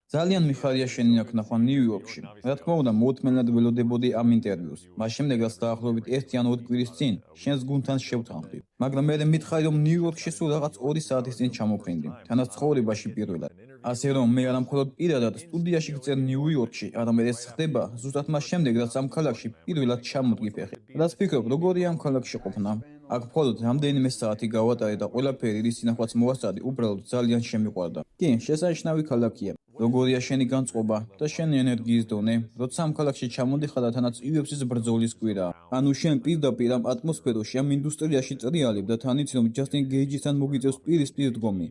ძალიან მიხარია შენი აქ ნახვა ნიუ-იორკში. რა თქმა უნდა, მოუთმენლად ველოდებოდი ამ ინტერვიუს. მას შემდეგ, რაც დაახლოებით 1 ან 2 კვირის წინ შენს გუნდთან შევთანხმდი. მაგრამ მე მითხარი, რომ ნიუ-იორკში სულ რაღაც 2 საათის წინ ჩამოფრინდი, თანაც ცხოვრებაში პირველად. ასე რომ, მე არა მხოლოდ პირადად სტუდიაში გწერ ნიუ-იორკში, არამედ ეს ხდება ზუსტად მას შემდეგ, რაც ამ ქალაქში პირველად ჩამოდგი ფეხი. რაც ფიქრობ, როგორია ამ ქალაქში ყოფნა? აქ მხოლოდ რამდენიმე საათი გავატარე და ყველაფერი, რის წინახვაც მოვასწრდი, უბრალოდ ძალიან შემიყვარდა. კი, შესანიშნავი ქალაქია. როგორია შენი განწყობა და შენი ენერგიის დონე, როცა ამ ქალაქში ჩამოდიხარ და თანაც UFC-ს ბრძოლის კვირაა. ანუ შენ პირდაპირ ამ ატმოსფეროში, ამ ინდუსტრიაში წრიალებ და თან იცი, რომ ჯასტინ გეიჯისთან მოგიწევს პირისპირ დგომი.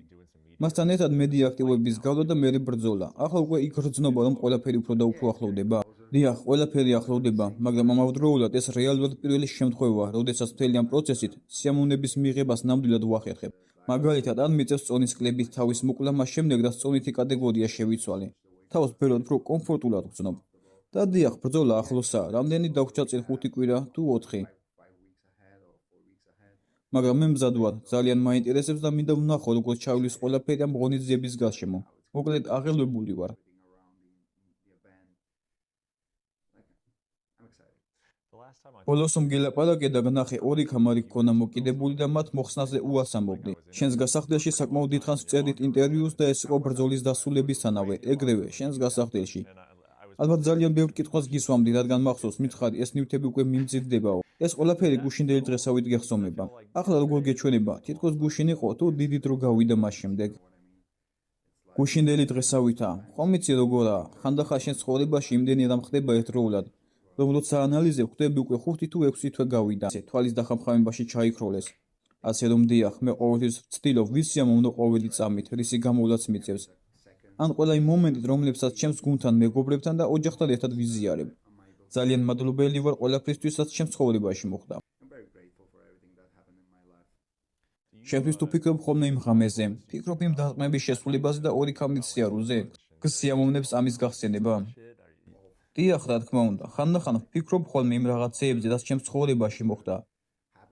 მასთან ერთად მედია აქტივობების გავლა და მერე ბრძოლა. ახლა უკვე იქ გრძნობა, რომ ყველაფერი უფრო და უფრო ახლოვდება. დიახ, ყველაფერი ახლოვდება, მაგრამ ამავდროულად ეს რეალურად პირველი შემთხვევაა, როდესაც მთელი ამ პროცესით სიამოვნების მიღებას ნამდვილად ვახერხებ. მაგალითად, ან მიწევს წონის კლებით თავის მოკლა მას შემდეგ, რაც წონითი კატეგორია შევიცვალე. თავს ბევრად უფრო კომფორტულად ვგრძნობ. და დიახ, ბრძოლა ახლოსაა, რამდენი დაგვრჩა წინ 5 კვირა თუ 4. მაგრამ მე მზად ვარ, ძალიან მაინტერესებს და მინდა ვნახო, როგორ ჩავლის ყველაფერი ამ ღონისძიების გარშემო. მოკლედ, აღელვებული ვარ. ბოლოს მგელაპარაკე და ვნახე 2 კამარი გქონა მოკიდებული და მათ მოხსნაზე უას ამბობდი. შენს გასახდელში საკმაოდ დიდხანს ვწერდით ინტერვიუს და ეს იყო ბრძოლის დასრულებისთანავე, ეგრევე, შენს გასახდელში. ალბათ ძალიან ბევრ კითხვას გისვამდი, რადგან მახსოვს, მითხარი, ეს ნივთები უკვე მიმზიდდებაო. ეს ყველაფერი გუშინდელი დღესავით გეხსოვნება. ახლა როგორ გეჩვენება, თითქოს გუშინ იყო თუ დიდი დრო გავიდა მას შემდეგ? გუშინდელი დღესავითა. ხომ იცი როგორაა? ხანდახან შენ ცხოვრებაში იმდენი რამ ხდება ერთდროულად, რომ როცა ანალიზებ, ხვდები უკვე 5 თუ 6 თვე გავიდა. თვალის დახამხამებაში ჩაიქროლეს. ასე რომ დიახ, მე ყოველთვის ვცდილობ ვის სიამოვნო ყოველი წამით, რისი გამოვლაც მიწევს. ან ყველა იმ მომენტით, რომლებსაც ჩემს გუნდთან, მეგობრებთან და ოჯახთან ერთად ვიზიარებ. ძალიან მადლობელი ვარ ყველაფრისთვის, რაც ჩემს ცხოვრებაში მოხდა. შენთვის თუ ფიქრობ ხოლმე იმ ღამეზე, ფიქრობ იმ დარტყმების შესრულებაზე და 2 კამრის სიარულზე? გსიამოვნებს ამის გახსენება? დიახ, რა თქმა უნდა, ხანდახან ვფიქრობ ხოლმე იმ რაღაცეებზე, რაც ჩემს ცხოვრებაში მოხდა.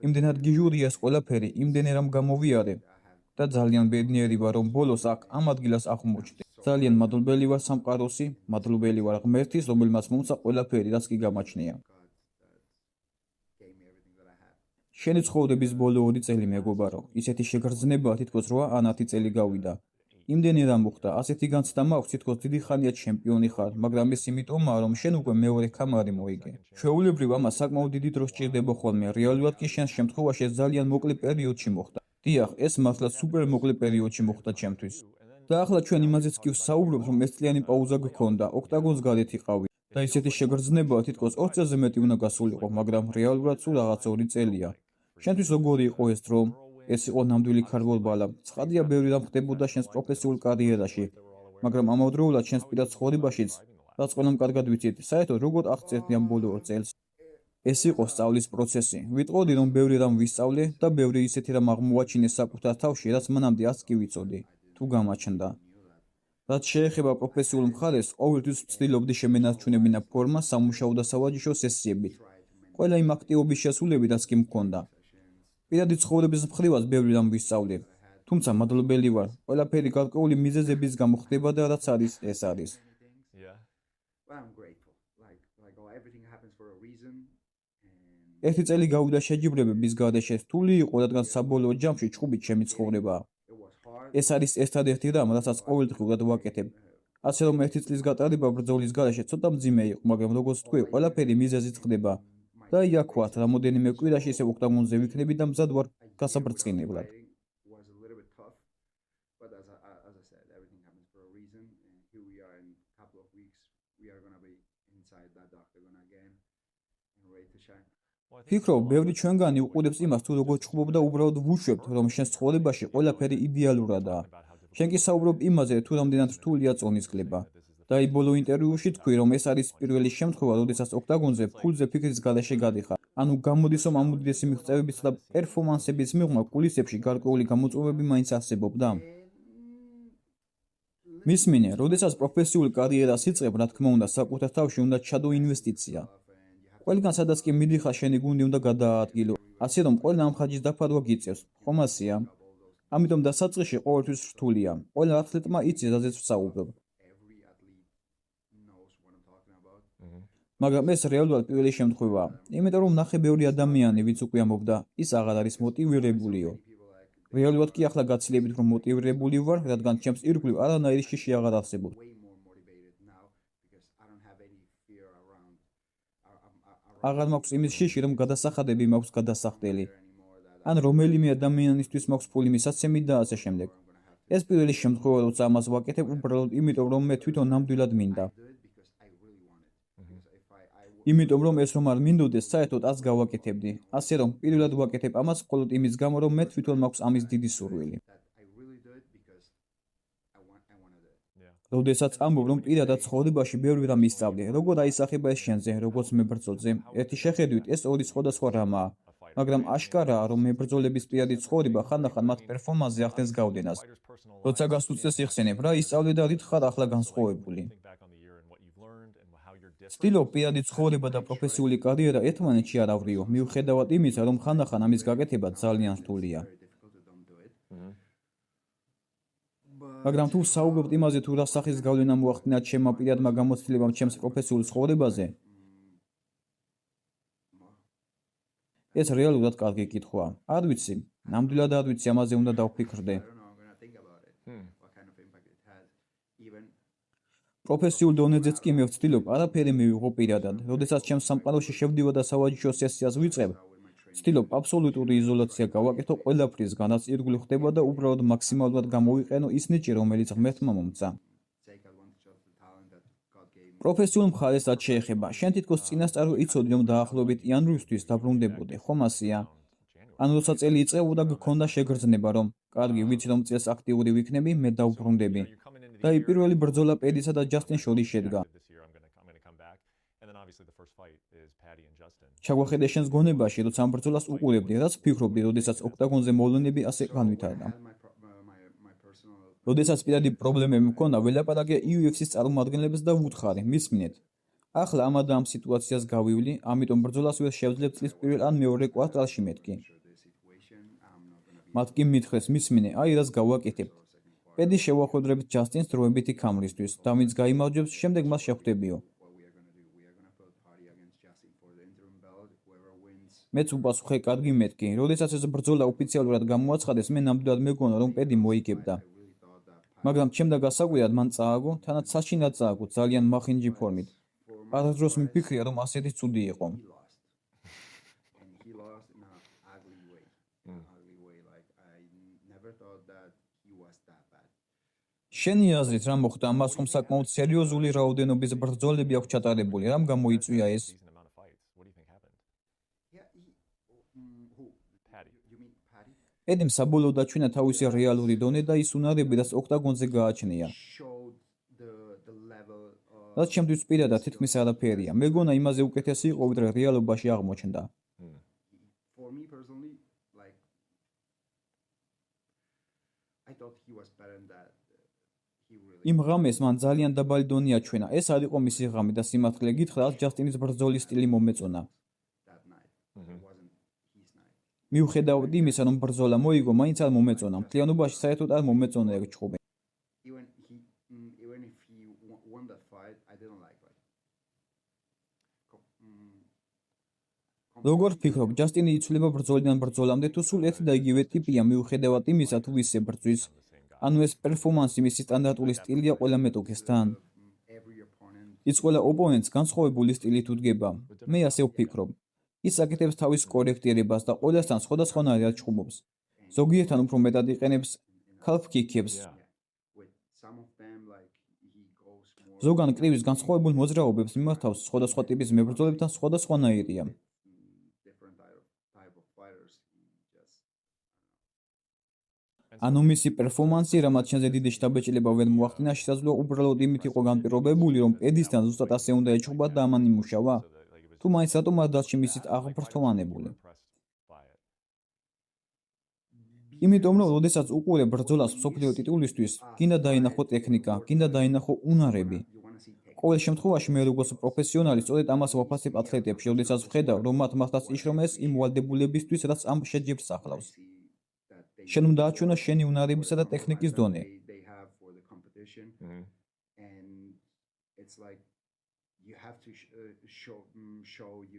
იმდენად გიჟურია ეს ყველაფერი, იმდენი რამ გამოვიარე და ძალიან ბედნიერი ვარ, რომ ბოლოს აქ ამ ადგილას აღმოჩნდი. ძალიან მადლობელი ვარ სამყაროსი, მადლობელი ვარ ღმერთის, რომელმაც მომცა ყველაფერი, რაც კი გამაჩნია. შენი ცხოვრების ბოლო 2 წელი მეგობარო, ისეთი შეგრძნება თითქოს 8 ან 10 წელი გავიდა. იმდენი რამ მოხდა, ასეთი განცდა მაქვს, თითქოს დიდი ხანია ჩემპიონი ხარ, მაგრამ ეს იმიტომაა, რომ შენ უკვე მეორე კამარი მოიგე. ჩვეულებრივ ამას საკმაოდ დიდი დრო სჭირდება ხოლმე, რეალურად კი შენს შემთხვევაში ეს ძალიან მოკლე პერიოდში მოხდა. დიახ, ეს მართლა სუპერ მოკლე პერიოდში მოხდა ჩემთვის. და ახლა ჩვენ იმაზეც კი ვსაუბრობთ, რომ 1 წლიანი პაუზა გქონდა, ოქტაგონს გარეთ იყავი და ისეთი შეგრძნება თითქოს 2 წელზე მეტი უნდა გასულიყო, მაგრამ რეალურად სულ რაღაც 2 წელია. შენთვის როგორი იყო ეს დრო? ეს იყო ნამდვილი ქარბალბალა. ცხადია, ბევრი რამ ხდებოდა შენს პროფესიულ კარიერაში, მაგრამ ამავდროულად შენს პირად ცხოვრებაშიც, რაც ყველამ კარგად ვიცით, საერთოდ როგორ აღწერდი ამ ბოლო 2 წელს? ეს იყო სწავლის პროცესი. ვიტყოდი, რომ ბევრი რამ ვისწავლე და ბევრი ისეთი რამ აღმოაჩინე საკუთარ თავში, რაც მანამდე არც კი ვიცოდი, თუ გამაჩნდა. რაც შეეხება პროფესიულ მხარეს, ყოველთვის ვცდილობდი შემენარჩუნებინა ფორმა სამუშაო და სავაჯიშო სესიებით. ყველა იმ აქტივობის შესრულებით, რაც კი მქონდა. პირადი ცხოვრების მხრივაც ბევრი რამ ვისწავლე. თუმცა მადლობელი ვარ, ყველაფერი გარკვეული მიზეზების გამო ხდება და რაც არის, ეს არის. ერთი წელი გავიდა შეჯიბრებების გარეშე, რთული იყო, რადგან საბოლოო ჯამში ჩხუბით ჩემი ცხოვრებაა. ეს არის ერთადერთი რამ, რასაც ყოველდღიურად ვაკეთებ. ასე რომ 1 წლის გატარება ბრძოლის გარეშე ცოტა მძიმე იყო, მაგრამ როგორც თქვი, ყველაფერი მიზეზით ხდება. და იქ ვარ, რამოდენიმე კვირაში ისე ოქტაგონზე ვიქნები და მზად ვარ გასაბრწყინებლად. ფიქრობ, ბევრი ჩვენგანი უყურებს იმას, თუ როგორ ჩხუბობ და უბრალოდ ვუშვებთ, რომ შენს ცხოვრებაში ყველაფერი იდეალურადაა. შენ კი საუბრობ იმაზე, თუ რამდენად რთულია წონის კლება. და აი ბოლო ინტერვიუში თქვი, რომ ეს არის პირველი შემთხვევა, როდესაც ოქტაგონზე ფულზე ფიქრის გარეშე გადიხარ. ანუ გამოდის, რომ ამ უდიდესი მიღწევების და პერფორმანსების მიღმა კულისებში გარკვეული გამოწვევები მაინც არსებობდა. მისმინე, როდესაც პროფესიულ კარიერას იწყებ, რა თქმა უნდა, საკუთარ თავში უნდა ჩადო ინვესტიცია. ყველგან სადაც კი მიდიხარ, შენი გუნდი უნდა გადააადგილო. ასე რომ ყველა ამ ხარჯის დაფარვა გიწევს. ხომ ასეა? ამიტომ დასაწყისში ყოველთვის რთულია. ყველა ათლეტმა იცის, რაზეც ვსაუბრობ. მაგრამ ეს რეალურად პირველი შემთხვევაა, იმიტომ რომ ნახე ბევრი ადამიანი, ვინც უკვე ამბობდა, ის აღარ არის მოტივირებულიო. რეალურად კი ახლა გაცილებით რომ მოტივირებული ვარ, რადგან ჩემს ირგვლივ არანაირი შიში აღარ არსებობს. აღარ მაქვს იმის შიში, რომ გადასახადები მაქვს გადასახდელი. ან რომელიმე ადამიანისთვის მაქვს ფული მისაცემი და ასე შემდეგ. ეს პირველი შემთხვევა, როცა ამას ვაკეთებ, უბრალოდ იმიტომ, რომ მე თვითონ ნამდვილად მინდა. იმიტომ რომ ეს რომ არ მინდოდეს, საერთოდ ას გავაკეთებდი. ასე რომ პირველად ვაკეთებ ამას მხოლოდ იმის გამო, რომ მე თვითონ მაქვს ამის დიდი სურვილი. როდესაც ამბობ, რომ პირადად ცხოვრებაში ბევრი რამ ისწავლე, როგორ აისახება ეს შენზე, როგორც მებრძოლზე, ერთი შეხედვით ეს ორი სხვადასხვა რამაა. მაგრამ აშკარაა, რომ მებრძოლების პირადი ცხოვრება ხანდახან მათ პერფორმანსზე ახდენს გავლენას. როცა გასუწეს იხსენებ, რა ისწავლე და რით ხარ ახლა განსხვავებული. ცდილობ პირადი ცხოვრება და პროფესიული კარიერა ერთმანეთში არ ავრიო, მიუხედავად იმისა, რომ ხანდახან ამის გაკეთება ძალიან რთულია. მაგრამ თუ საუბრობთ იმაზე, თუ რა სახის გავლენა მოახდინა ჩემმა პირადმა გამოცდილებამ ჩემს პროფესიულ ცხოვრებაზე, ეს რეალურად კარგი კითხვაა. არ ვიცი, ნამდვილად არ ვიცი, ამაზე უნდა დავფიქრდე. პროფესიულ დონეზეც კი მე ვცდილობ არაფერი მივიღო პირადად. როდესაც ჩემს სამყაროში შევდივარ და სავაჯიშო სესიას ვიწყებ, ვცდილობ აბსოლუტური იზოლაცია გავაკეთო ყველაფრისგან, რაც ირგვლივ ხდება და უბრალოდ მაქსიმალურად გამოვიყენო ის ნიჭი, რომელიც ღმერთმა მომცა. პროფესიულ მხარესაც შეეხება, შენ თითქოს წინასწარ იცოდი, რომ დაახლოებით იანვრისთვის დაბრუნდებოდე, ხომ ასეა? ან როცა წელი იწყებოდა, გქონდა შეგრძნება, რომ კარგი, ვიცი რომ წელს აქტიური ვიქნები, მე დავბრუნდები. და პირველი ბრძოლა პედისა და ჯასტინ შორის შედგა. ჩაგვახედე შენს გონებაში, როცა ამ ბრძოლას უყურებდი, რაც ვფიქრობდი, როდესაც ოქტაგონზე მოვლენები ასე განვითარდა. როდესაც პირადი პრობლემები მქონდა, ველაპარაკე UFC-ს წარმომადგენლებს და ვუთხარი, მისმინეთ. ახლა ამა და ამ სიტუაციას გავივლი, ამიტომ ბრძოლას ვერ შევძლებ წლის პირველ ან მეორე კვარტალში მეთქი. მათ კი მითხრეს, მისმინე, აი რას გავაკეთებთ. პედი შევახვედრებთ ჯასტინს დროებითი ქამრისთვის და ვინც გაიმარჯვებს, შემდეგ მას შეხვდებიო. მეც უპასუხე, კარგი მეთქი. როდესაც ეს ბრძოლა ოფიციალურად გამოაცხადეს, მე ნამდვილად მეგონა, რომ პედი მოიგებდა. მაგრამ ჩემდა გასაკვირად მან წააგო, თანაც საშინად წააგო, ძალიან მახინჯი ფორმით. არასდროს მიფიქრია, რომ ასეთი ცუდი იყო. შენი აზრით რა მოხდა? მას ხომ საკმაოდ სერიოზული რაოდენობის ბრძოლები აქვს ჩატარებული, რამ გამოიწვია ეს? პედიმ საბოლოოდ აჩვენა თავისი რეალური დონე და ის უნარები, რაც ოქტაგონზე გააჩნია. რაც ჩემთვის პირადად თითქმის არაფერია. მეგონა იმაზე უკეთესი იყო, ვიდრე რეალობაში აღმოჩნდა. იმ ღამეს მან ძალიან დაბალი დონე აჩვენა. ეს არ იყო მისი ღამე და სიმართლე გითხრა, რაც ჯასტინის ბრძოლის სტილი მომეწონა. მიუხედავად იმისა, რომ ბრძოლა მოიგო, მაინც არ მომეწონა. მთლიანობაში საერთოდ არ მომეწონა ეგ ჩხუბი. როგორ ვფიქრობ, ჯასტინი იცვლება ბრძოლიდან ბრძოლამდე თუ სულ ერთი და იგივე ტიპია, მიუხედავად იმისა, თუ ისე ბრძვის? ანუ ეს პერფორმანსი მისი სტანდარტული სტილია ყველა მეტოქესთან? ის ყველა ოპონენტს განსხვავებული სტილით უდგება. მე ასე ვფიქრობ. ის აკეთებს თავის კორექტირებას და ყველასთან სხვადასხვანაირად ჩხუბობს. ზოგიერთთან უფრო მეტად იყენებს ქალფ კიქებს. ზოგან კრივის განსხვავებულ მოძრაობებს მიმართავს სხვადასხვა ტიპის მებრძოლებთან სხვადასხვანაირია. ანუ მისი პერფორმანსი, რამაც შენზე დიდი შთაბეჭდილება ვერ მოახდინა, შესაძლოა უბრალოდ იმით იყო განპირობებული, რომ პედისთან ზუსტად ასე უნდა ეჩხუბა და ამან იმუშავა? თუ მაინც რატომ არ დარჩი მისით აღფრთოვანებული? იმიტომ რომ როდესაც უყურებ ბრძოლას მსოფლიო ტიტულისთვის, გინდა დაინახო ტექნიკა, გინდა დაინახო უნარები. ყოველ შემთხვევაში მე როგორც პროფესიონალი სწორედ ამას ვაფასებ ათლეტებში, როდესაც ვხედავ, რომ მათ მართლაც იშრომეს იმ ვალდებულებისთვის, რაც ამ შეჯიბრს ახლავს. შენ უნდა აჩვენო შენი უნარებისა და ტექნიკის დონე.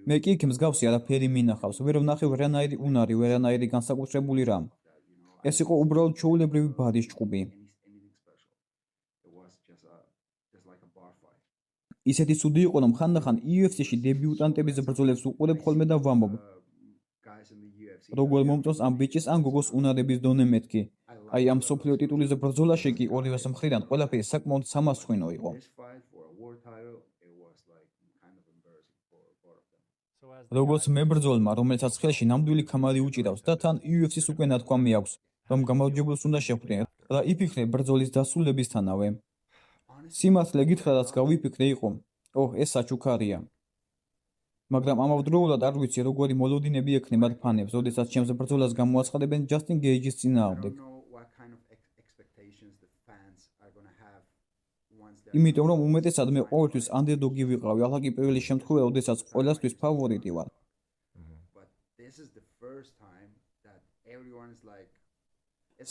მე კი იქ მსგავსი არაფერი მინახავს, ვერ ვნახე ვერანაირი უნარი, ვერანაირი განსაკუთრებული რამ. ეს იყო უბრალოდ ჩვეულებრივი ბადის ჭყუბი. ისეთი ცუდი იყო, რომ ხანდახან UFC-ში დებიუტანტების ბრძოლებს უყურებ ხოლმე და ვამბობ, როგორ მომწონს ამ ბიჭის ან გოგოს უნარების დონე მეთქი. აი ამ მსოფლიო ტიტულის ბრძოლაში კი ორივეს მხრიდან ყველაფერი საკმაოდ სამასხვინო იყო. როგორც მებრძოლმა, რომელსაც ხელში ნამდვილი ქამარი უჭირავს და თან UFC-ს უკვე ნათქვამი აქვს, რომ გამარჯვებულს უნდა შეხვდნენ და იფიქრე ბრძოლის დასრულებისთანავე. სიმართლე გითხრათ გავიფიქრე იყო, ეს საჩუქარია. მაგრამ ამავდროულად არ ვიცი როგორი მოლოდინები ექნებათ ფანებს, როდესაც ჩემს ბრძოლას გამოაცხადებენ ჯასტინ გეიჯის წინააღმდეგ. იმიტომ რომ უმეტესად მე ყოველთვის ანდერდოგი ვიყავი, ახლა კი პირველი შემთხვევა, როდესაც ყველასთვის ფავორიტი ვარ.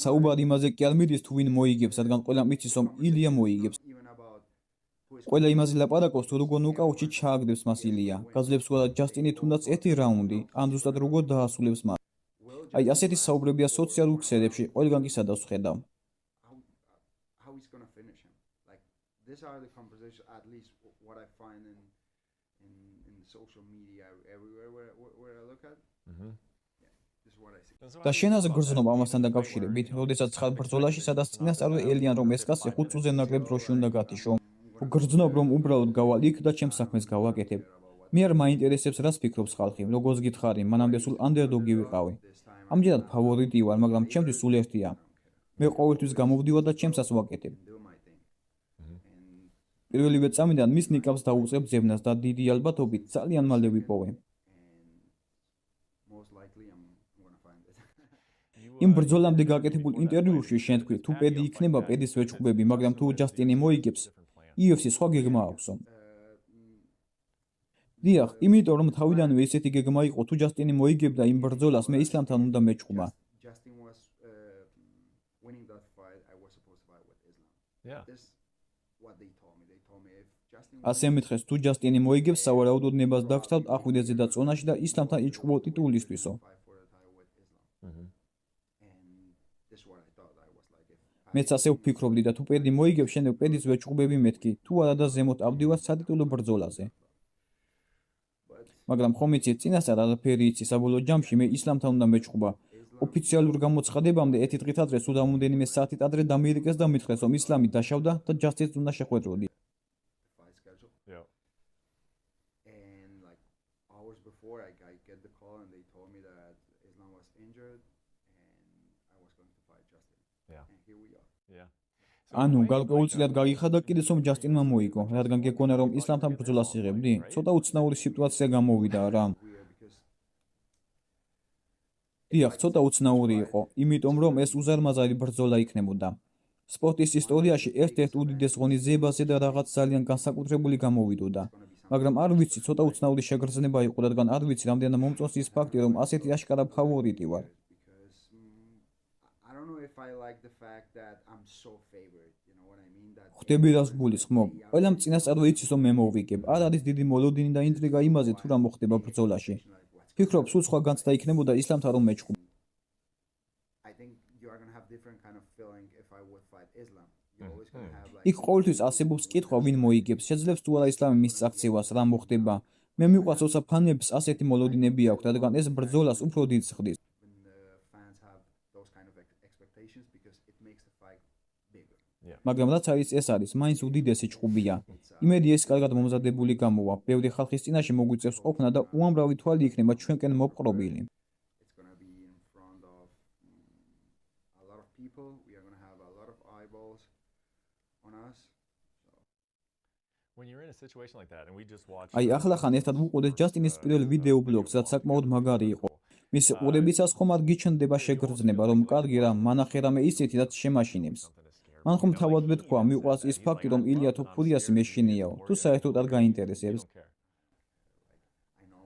საუბარი იმაზე კი არ მიდის თუ ვინ მოიგებს, რადგან ყველამ იცის რომ ილია მოიგებს. ყველა იმაზე ლაპარაკობს თუ როგორ ნოკაუტში ჩააგდებს მას ილია, გაძლებს უალა ჯასტინი თუნდაც ერთი რაუნდი, ან ზუსტად როგორ დაასრულებს მას. აი ასეთი საუბრებია სოციალურ ქსელებში, ყველგან კი სადაც ვხედავ. These are the conversations, at least what I find in social media everywhere where I look at. This is what I see. და შენაზე გრძნობა ამასთან დაკავშირებით, როდესაც ხარ ბრძოლაში, სადაც წინასწარ ელიან რომ ეს კაცი 5 წუთზე ნაკლებ დროში უნდა გათიშო. გრძნობ რომ უბრალოდ გავალ იქ და ჩემს საქმეს გავაკეთებ. მე არ მაინტერესებს რას ფიქრობს ხალხი, როგორც გითხარი, მანამდე სულ ანდერდოგი ვიყავი. ამჯერად ფავორიტი ვარ, მაგრამ ჩემთვის სულ ერთია. მე ყოველთვის გამოვდივარ და ჩემსაც ვაკეთებ. პირველივე წამიდან მის ნიკაპს დაუწყებ ძებნას და დიდი ალბათობით ძალიან მალე ვიპოვე. იმ ბრძოლამდე გაკეთებულ ინტერვიუში შენ თქვი, თუ პედი იქნება პედის ვეჭუბები, მაგრამ თუ ჯასტინი მოიგებს, UFC სხვა გეგმა აქვსო. დიახ, იმიტომ რომ თავიდანვე ისეთი გეგმა იყო, თუ ჯასტინი მოიგებდა იმ ბრძოლას, მე ისლამთან უნდა მეჭუბა. ასე მითხეს, თუ ჯასტინი მოიგებს, სავარაუდოდ ნებას დაგსთავთ ახვიდეზე და წონაში და ისლამთან იჭყობო ტიტულისთვისო. მეც ასე ვფიქრობდი და თუ პედი მოიგებს, შემდეგ პედის ვეჭყობები მეთქი, თუ არა და ზემოთ ავდივარ სატიტულო ბრძოლაზე. მაგრამ ხომ იცით, წინასწარ არაფერი იცი, საბოლოო ჯამში მე ისლამთან უნდა მეჭყობა. ოფიციალურ გამოცხადებამდე 1 დღით ადრე სულ რამოდენიმე საათით ადრე დამირეკეს და მითხრეს, რომ ისლამი დაშავდა და ჯასტინს უნდა შეხვედროდი. ანუ გარკვეულწილად გაგიხადა კიდეც რომ ჯასტინმა მოიგო, რადგან გეკონა რომ ისლამთან ბრძოლას იღებდი? ცოტა უცნაური სიტუაცია გამოვიდა რა. დიახ, ცოტა უცნაური იყო, იმიტომ რომ ეს უზარმაზარი ბრძოლა იქნებოდა. სპორტის ისტორიაში ერთ-ერთ უდიდეს ღონისძიებაზე და რაღაც ძალიან განსაკუთრებული გამოვიდოდა. მაგრამ არ ვიცი, ცოტა უცნაური შეგრძნება იყო, რადგან არ ვიცი, რამდენად მომწონს ის ფაქტი, რომ ასეთი აშკარა ფავორიტი ვარ. ხვდები რას გულისხმობ? ყველამ წინასწარვე იცის რომ მე მოვიგებ. არ არის დიდი მოლოდინი და ინტრიგა იმაზე თუ რა მოხდება ბრძოლაში. ფიქრობ, სულ სხვა განცდა იქნებოდა ისლამთან რომ მეჭყობ. იქ ყოველთვის არსებობს კითხვა ვინ მოიგებს, შეძლებს თუ არა ისლამი მის წაქცევას, რა მოხდება. მე მიყვარს როცა ფანებს ასეთი მოლოდინები აქვთ, რადგან ეს ბრძოლას უფრო დიდს ხდის. მაგრამ რაც არის ეს არის, მაინც უდიდესი ჭყუბია. იმედი ეს კარგად მომზადებული გამოვა, ბევრი ხალხის წინაშე მოგვიწევს ყოფნა და უამრავი თვალი იქნება ჩვენკენ მოპყრობილი. აი ახლა ხან ერთად ვუყურეთ ჯასტინის პირველ ვიდეო ბლოგს, რაც საკმაოდ მაგარი იყო. მისი ყურებისას ხომ არ გიჩნდება შეგრძნება, რომ კარგი რა, მანახე რამე ისეთი, რაც შემაშინებს. მან ხომ თავად მეთქვა, მიყვარს ის ფაქტი, რომ ილია თოფურიასი მეშინიაო, თუ საერთოდ არ გაინტერესებს.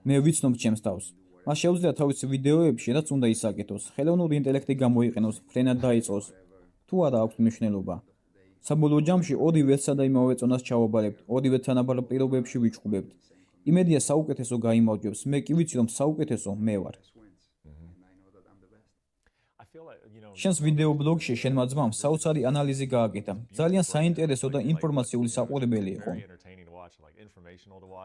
მე ვიცნობ ჩემს თავს. მას შეუძლია თავისი ვიდეოებში, რაც უნდა ისაკეთოს, ხელოვნური ინტელექტი გამოიყენოს, ფრენა დაიწყოს. თუ არა აქვს მნიშვნელობა. საბოლოო ჯამში ორივე ერთსა და იმავე წონას ჩავაბარებთ, ორივე თანაბარ პირობებში ვიჩხუბებთ. იმედია საუკეთესო გაიმარჯვებს, მე კი ვიცი რომ საუკეთესო მე ვარ. შენს ვიდეო ბლოგში შენმა ძმამ საოცარი ანალიზი გააკეთა. ძალიან საინტერესო და ინფორმაციული საყურებელი იყო.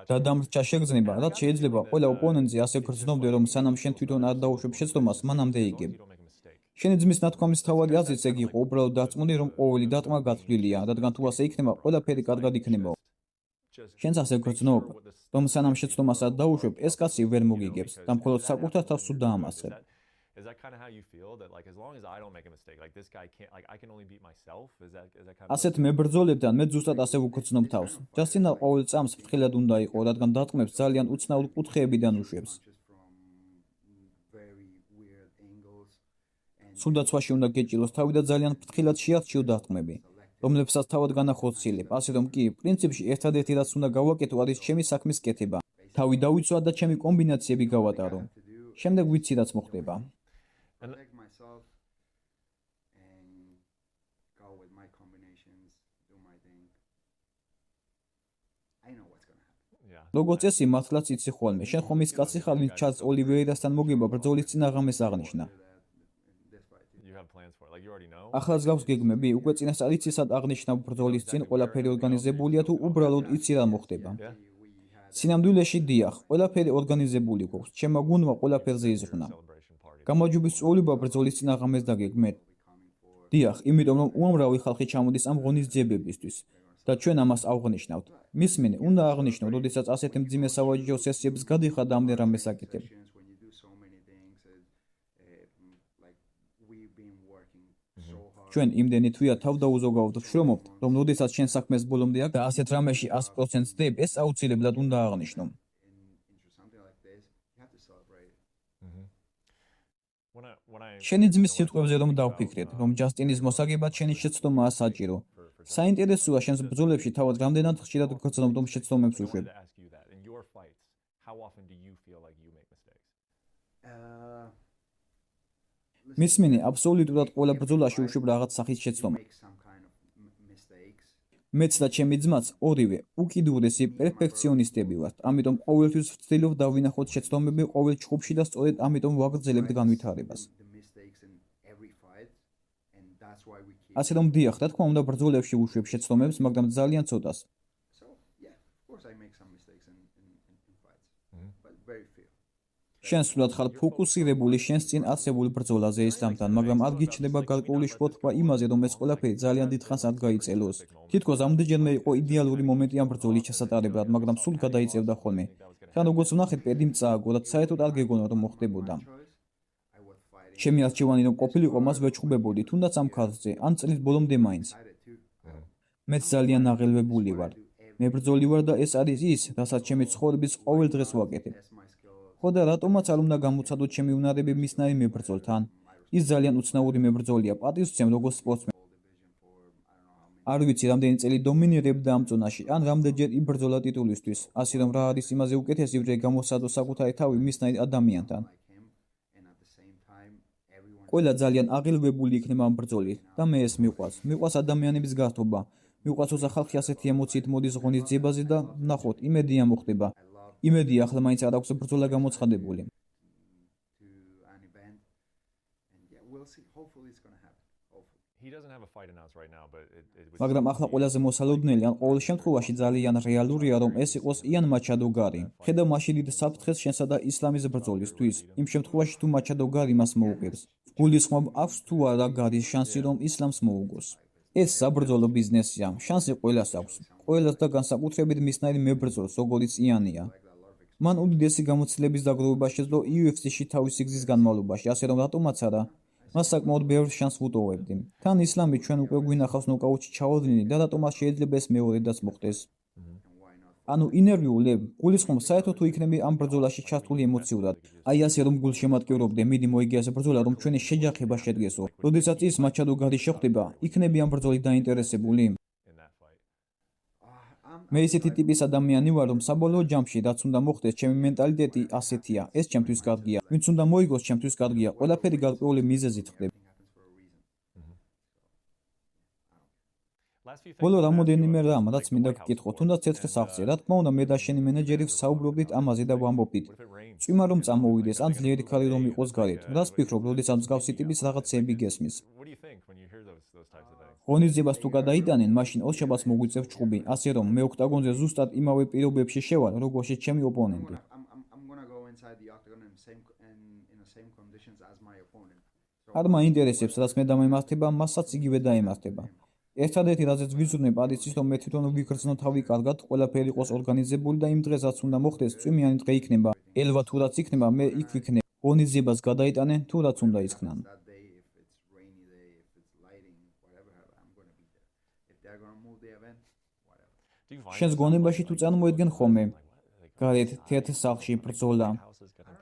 და დამრჩა შეგრძნება, რაც შეიძლება ყველა ოპონენტზე ასე გრძნობდე, რომ სანამ შენ თვითონ არ დაუშვებ შეცდომას, მანამდე იგებ. შენი ძმის ნათქვამის თავადი აზრიც ეგ იყო, უბრალოდ დარწმუნდი, რომ ყოველი დარტყმა გათვლილია, რადგან თუ ასე იქნება, ყველაფერი კარგად იქნებაო. შენც ასე გრძნობ, რომ სანამ შეცდომას არ დაუშვებ, ეს კაცი ვერ მოგიგებს და მხოლოდ საკუთარ თავს თუ დაამასებ. Is that kind of how you feel that like as long as I don't make a mistake like this guy can't like I can only beat myself is that kind of ასეთ მებრძოლებთან მე ზუსტად ასე ვუგრძნობ თავს. ჯასტინა ყოველ წამს ფრთხილად უნდა იყო, რადგან დარტყმებს ძალიან უცნაურ კუთხეებიდან უშვებს. სულდაცვაში უნდა გეჭილოს თავი და ძალიან ფრთხილად შეარჩიო დარტყმები, რომლებსაც თავად განახორციელებ. ასე რომ კი, პრინციპში ერთადერთი რაც უნდა გავაკეთო არის ჩემი საქმის კეთება. თავი დავიცვა და ჩემი კომბინაციები გავატარო. შემდეგ ვიცი რაც მოხდება. Protect myself and go with my combinations, do my thing. I know what's gonna happen. yeah როგორც წესი, მართლაც იცი ხოლმე. შენ ხომ ის კაცი ხარ, ვინც ჩარლზ ოლივეირასთან მოგება ბრძოლის წინაღამეს აღნიშნა. This fight. you have plans for it like you already know ახლა გავს გეგმები, უკვე წინასწარ იცი სად აღნიშნავ ბრძოლის წინ, ყველაფერი ორგანიზებულია თუ უბრალოდ იცი რა მოხდება. სინამდვილეში დიახ, ყველაფერი ორგანიზებული გვაქვს. ჩემმა გუნდმა ყველაფერზე იზრუნა. celebration party გამარჯვების წვეულება ბრძოლის წინაღამეს დაგეგმეთ. დიახ, იმიტომ რომ უამრავი ხალხი ჩამოდის ამ ღონისძიებებისთვის და ჩვენ ამას აღნიშნავთ. მისმენი, უნდა აღნიშნო, როდესაც ასეთი მძიმე სავაჭრო სესიებს გადიხარ და ამდენ რამეს აკეთებ. When you do so many things, like we've been working so hard. ჩვენ იმდენი თვია თავდაუზოგავთ შრომობთ, რომ როდესაც შენ საქმეს ბოლომდე აქ და ასეთ რამეში 100%-ს დებ, ეს აუცილებლად უნდა აღნიშნო. Into something like this, you have to celebrate it. when I შენი ძმის სიტყვებზე რომ დავფიქრეთ, რომ ჯასტინის მოსაგებად შენი შეცდომაა საჭირო. საინტერესოა შენს ბრძოლებში თავად რამდენად ხშირად გრძნობ რომ შეცდომებს wanted უშვებ. to ask you that in your fights how often do you feel like you make mistakes მისმენი, აბსოლუტურად ყველა ბრძოლაში უშვებ რაღაც სახის შეცდომა. Make some kind of mistakes. მეც და ჩემი ძმაც ორივე უკიდურესი პერფექციონისტები ვართ. ამიტომ ყოველთვის ვცდილობ დავინახოთ შეცდომები ყოველ ჩხუბში და სწორედ ამიტომ ვაგრძელებთ განვითარებას. The mistakes in every fight, and that's why we keep. ასე რომ დიახ, რა თქმა უნდა ბრძოლებში უშვებ შეცდომებს, მაგრამ ძალიან ცოტას. So yeah, of course I make some mistakes in fights, but very few. შენ სულად ხარ ფოკუსირებული შენს წინ არსებულ ბრძოლაზე ისლამთან, მაგრამ არ გიჩნდება გარკვეული შფოთვა იმაზე, რომ ეს ყველაფერი ძალიან დიდხანს არ გაიწელოს. თითქოს ამდენჯერმე იყო იდეალური მომენტი ამ ბრძოლის ჩასატარებლად, მაგრამ სულ გადაიწევდა ხოლმე. თან როგორც ვნახეთ, პედი მწააგო და საერთოდ არ გეგონა რომ მოხდებოდა. I was fighting. ჩემი არჩევანი რომ ყოფილიყო, მას ვეჩხუბებოდი, თუნდაც ამ ქართლზე, ან წლის ბოლომდე მაინც. Decided to. მეც ძალიან აღელვებული ვარ. მე ბრძოლი ვარ და ეს არის ის, რასაც ჩემი ცხოვრების ყოველ დღეს ვაკეთებ. That's my skill. ხო და რატომაც არ უნდა გამოცადოთ ჩემი უნარები მისნაირ მებრძოლთან. ის ძალიან უცნაური მებრძოლია, პატივს ვცემ როგორც სპორტსმენ. არ ვიცი რამდენი წელი დომინირებდა ამ წონაში, ან რამდენჯერ იბრძოლა ტიტულისთვის, ასე რომ რა არის იმაზე უკეთესი, ვიდრე გამოსადო საკუთარი თავი მისნაირ ადამიანთან. Like him, and at the same time, everyone. ყველა ძალიან აღელვებული იქნება ამ ბრძოლით და მე ეს მიყვარს. მიყვარს ადამიანების გართობა. მიყვარს როცა ხალხი ასეთი ემოციით მოდის ღონისძიებაზე და ნახოთ, იმედია მოხდება. იმედია ახლა მაინც არ აქვს ბრძოლა გამოცხადებული. To an event, and yeah, we'll see. Hopefully, it's gonna happen. Hopefully. he doesn't have a fight announced right now but it would მაგრამ ახლა ყველაზე მოსალოდნელი ან ყოველ შემთხვევაში ძალიან რეალურია რომ ეს იყოს იან მაჩადო გარი. ხედავ მაშინ დიდ საფრთხეს შენსა და ისლამის ბრძოლისთვის. იმ შემთხვევაში თუ მაჩადო გარი მას მოუღებს. გულისხმობ აქვს თუ არა გარის შანსი რომ ისლამს მოუგოს. ეს საბრძოლო ბიზნესია. შანსი ყველას აქვს. ყველას და განსაკუთრებით მისნაირ მებრძოლს, როგორც იანია. მან უდიდესი გამოცდილების დაგროვება შეძლო UFC-ში თავის სიგრძის განმავლობაში, ასე რომ რატომაც არა, მას საკმაოდ ბევრ შანსს ვუტოვებდი. თან ისლამი ჩვენ უკვე გვინახავს ნოკაუტში ჩავოდგინი და რატომაც შეიძლება ეს მეორედაც მოხდეს. ანუ ინერვიულებ, გულისხმობ საერთოდ თუ იქნები ამ ბრძოლაში ჩართული ემოციურად. აი ასე რომ გულშემატკივრობდე, მიდი მოიგე ეს ბრძოლა, რომ ჩვენი შეჯახება შედგესო. როდესაც ის მაჩადო გარი შეხვდება, იქნები ამ ბრძოლით დაინტერესებული. in that fight მე ისეთი ტიპის ადამიანი ვარ, რომ საბოლოო ჯამში რაც უნდა მოხდეს, ჩემი მენტალიტეტი ასეთია. ეს ჩემთვის კარგია. ვინც უნდა მოიგოს, ჩემთვის კარგია. ყველაფერი გარკვეული მიზეზით ხდება. ბოლო რამოდენიმე რამ, რაც მინდა გკითხო, თუნდაც თეთრ სახლზე, რა თქმა უნდა, მე და შენი მენეჯერი ვსაუბრობდით ამაზე და ვამბობდით. წვიმა რომ წამოვიდეს, ან ძლიერი ქალი რომ იყოს გარეთ. რას ფიქრობ, როდესაც მსგავსი ტიპის რაღაცეები გესმის? ღონისძიებას თუ გადაიტანენ, მაშინ ოშაბას მოგვიწევ ჭუბი, ასე რომ მე ოქტაგონზე ზუსტად იმავე პირობებში შევალ, როგორშიც ჩემი ოპონენტი. I'm gonna go inside the octagon in the same conditions as my opponent. არ მაინტერესებს, რაც მე დამემართება, მასაც იგივე დაემართება. ერთადერთი რაზეც ვიზრუნებ, არის ის, რომ მე თვითონ ვიგრძნო თავი კარგად, ყველაფერი იყოს ორგანიზებული და იმ დღეს რაც უნდა მოხდეს, წვიმიანი დღე იქნება. ელვა თუ რაც იქნება, მე იქ ვიქნებ. ღონისძიებას გადაიტანენ, თუ რაც უნდა ისხნან. That day, if it's rainy day, if it's lighting, whatever, I'm gonna be there. If they're gonna move the event, whatever. შენს გონებაში თუ წარმოედგენ ხოლმე, გარეთ თეთრ სახლში ბრძოლა.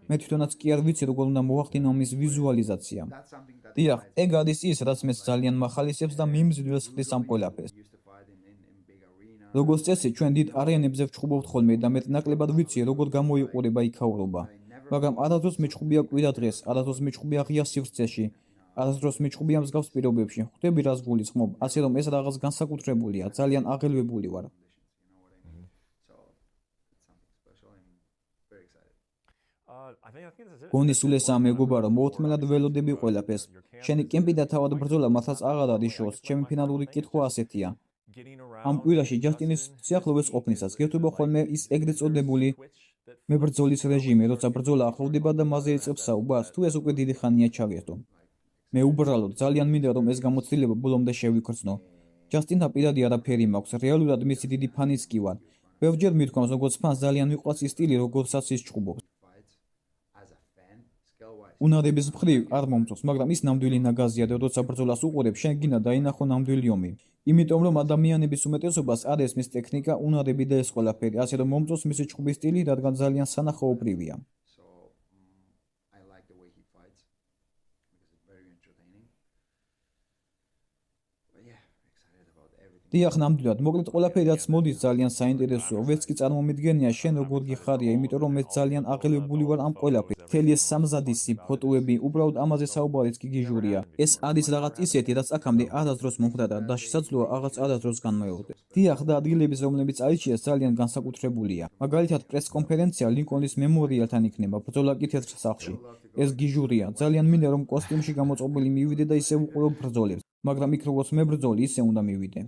მე თვითონაც კი არ ვიცი, როგორ უნდა მოვახდინო მის ვიზუალიზაცია. That's something that დიახ, ეგ არის ის, რაც მეც ძალიან მახალისებს და მიმზიდველს ხდის ამ ყველაფერს. used to fight in big arena. როგორც წესი, ჩვენ დიდ არენებზე ვჩხუბობთ ხოლმე და მეტნაკლებად ვიცი, როგორ გამოიყურება იქაურობა. მაგრამ არასდროს მეჩხუბია კვირა დღეს, არასდროს მეჩხუბია ღია სივრცეში, არასდროს მეჩხუბია მსგავს პირობებში. ხვდები რას გულისხმობ, ასე რომ ეს რაღაც განსაკუთრებულია, ძალიან აღელვებული ვარ. So it's something special and very excited. გონისულესა მეგობარო, მოუთმენად ველოდები ყველაფერს. შენი კემპი და თავად ბრძოლა მათაც აღარ არის შოუს. ჩემი ფინალური კითხვა ასეთია. ამ კვირაში ჯასტინის სიახლოვეს ყოფნისას გერთვება ხოლმე ის ეგრეთ წოდებული მებრძოლის რეჟიმი, როცა ბრძოლა ახლოვდება და მასზე იწყებს საუბარს, თუ ეს უკვე დიდი ხანია ჩაგერთო. მე უბრალოდ ძალიან მინდა რომ ეს გამოცდილება ბოლომდე შევიგრძნო. ჯასტინთან პირადი არაფერი მაქვს, რეალურად მისი დიდი ფანიც კი ვარ. ბევრჯერ მithქვამს, როგორც ფანს ძალიან მიყვარს ის სტილი, როგორცაც ის ჭუბობს. As a fan, skill-wise, უნარების მხრივ არ მომწონს, მაგრამ ის ნამდვილი ნაგაზია და როცა ბრძოლას უყურებ, შენ გინდა დაინახო ნამდვილი ომი. იმიტომ რომ ადამიანების უმეტესობას არ ესმის ტექნიკა, უნარები და ეს ყველაფერი, ასე რომ მომწონს მისი ჭუბის სტილი, რადგან ძალიან სანახაობრივია. so I like the way he fights because it's very entertaining. But yeah, excited about everything. დიახ, ნამდვილად, მოკლედ ყველაფერი რაც მოდის ძალიან საინტერესოა. ვერც კი წარმომიდგენია შენ როგორ გიხარია, იმიტომ რომ მე ძალიან აღელვებული ვარ ამ ყველაფრით. მთელი ეს სამზადისი, ფოტოები, უბრალოდ ამაზე საუბარიც კი გიჟურია. ეს არის რაღაც ისეთი, რაც აქამდე არასდროს მომხდარა და შესაძლოა აღარც არასდროს განმეორდეს. დიახ, და ადგილების რომლებიც აიჩიეს ძალიან განსაკუთრებულია. მაგალითად, პრეს-კონფერენცია ლინკონის მემორიალთან იქნება, ბრძოლა კი თეთრ სახლში. ეს გიჟურია. ძალიან მინდა რომ კოსტიუმში გამოწყობილი მივიდე და ისე ვუყურო ბრძოლებს, მაგრამ იქ როგორც მებრძოლი ისე უნდა მივიდე.